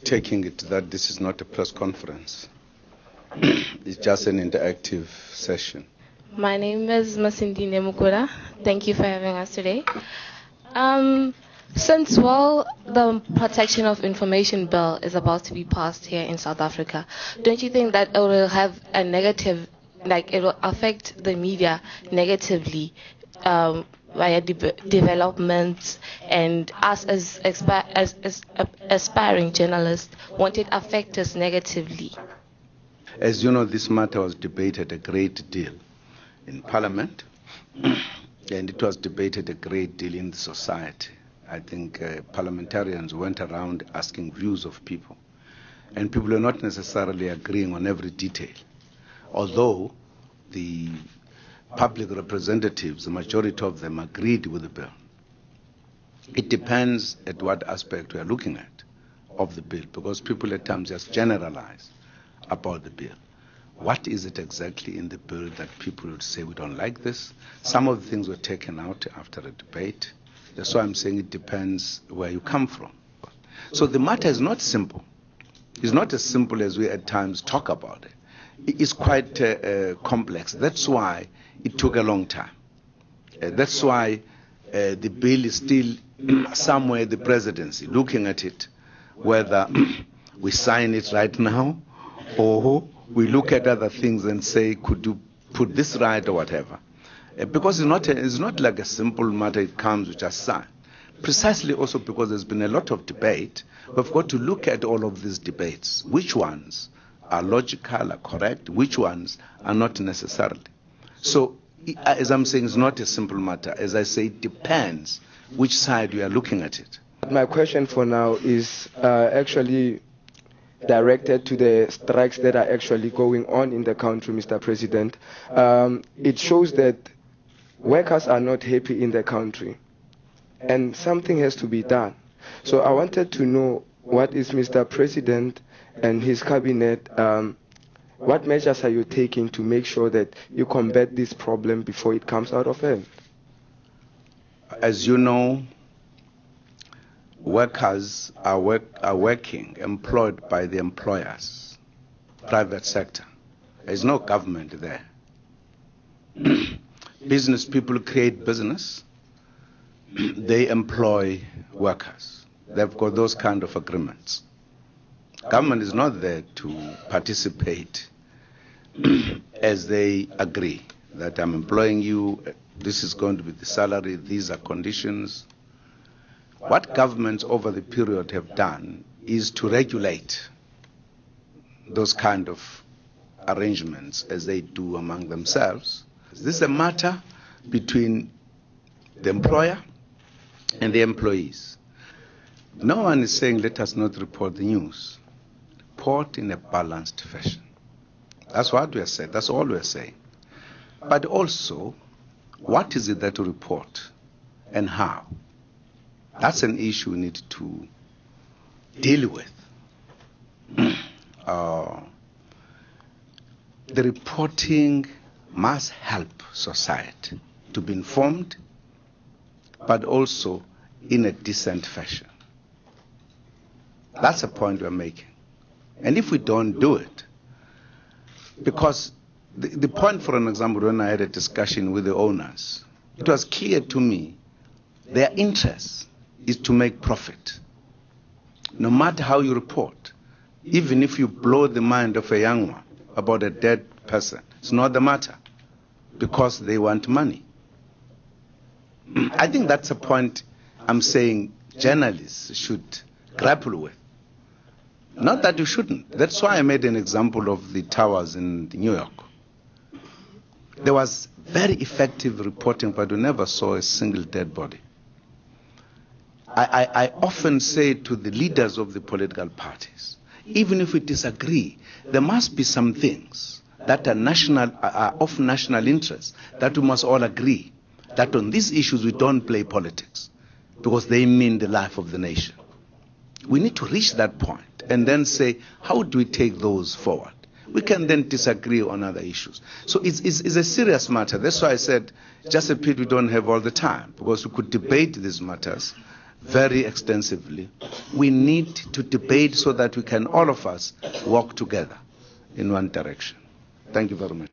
taking it that this is not a press conference. It's just an interactive session. My name is Masindine Mukura. Thank you for having us today. Since, the Protection of Information Bill is about to be passed here in South Africa, don't you think that it will have a negative, it will affect the media negatively via developments, and us as aspiring journalists, won't it affect us negatively? As you know, this matter was debated a great deal in Parliament, and it was debated a great deal in the society. I think parliamentarians went around asking views of people, and people are not necessarily agreeing on every detail, although the public representatives, the majority of them, agreed with the bill. It depends at what aspect we are looking at of the bill, because people at times just generalize about the bill. What is it exactly in the bill that people would say we don't like this? Some of the things were taken out after a debate. That's why I'm saying it depends where you come from. So the matter is not simple. It's not as simple as we at times talk about it. It is quite complex. That's why it took a long time. That's why the bill is still somewhere in the presidency, looking at it, whether we sign it right now or we look at other things and say, could you put this right or whatever. Because it's not like a simple matter, it comes with just sign. Precisely also because there's been a lot of debate, we've got to look at all of these debates. Which ones are logical, are correct, which ones are not necessarily. So, as I'm saying, it's not a simple matter. As I say, it depends which side we are looking at it. My question for now is actually directed to the strikes that are actually going on in the country, Mr. President. It shows that workers are not happy in the country, and something has to be done. So I wanted to know, what is Mr. President and his cabinet, what measures are you taking to make sure that you combat this problem before it comes out of hand? As you know, workers are working, employed by the employers, private sector. There's no government there. Business people create business. They employ workers. They've got those kind of agreements. Government is not there to participate as they agree that I'm employing you, this is going to be the salary, these are conditions. What governments over the period have done is to regulate those kind of arrangements as they do among themselves. This is a matter between the employer and the employees. No one is saying let us not report the news. Report in a balanced fashion. That's what we are saying. That's all we are saying. But also, what is it that to report and how? That's an issue we need to deal with. The reporting must help society to be informed, but also in a decent fashion. That's the point we're making. And if we don't do it, because the point, for an example, when I had a discussion with the owners, it was clear to me their interest is to make profit. No matter how you report, even if you blow the mind of a young one about a dead person, it's not the matter, because they want money. I think that's a point I'm saying journalists should grapple with. Not that you shouldn't. That's why I made an example of the towers in New York. There was very effective reporting, but we never saw a single dead body. I often say to the leaders of the political parties, even if we disagree, there must be some things that are of national interest that we must all agree that on these issues we don't play politics because they mean the life of the nation. We need to reach that point and then say, how do we take those forward? We can then disagree on other issues. So it's a serious matter. That's why I said, just a pity we don't have all the time, because we could debate these matters very extensively. We need to debate so that we can, all of us, walk together in one direction. Thank you very much.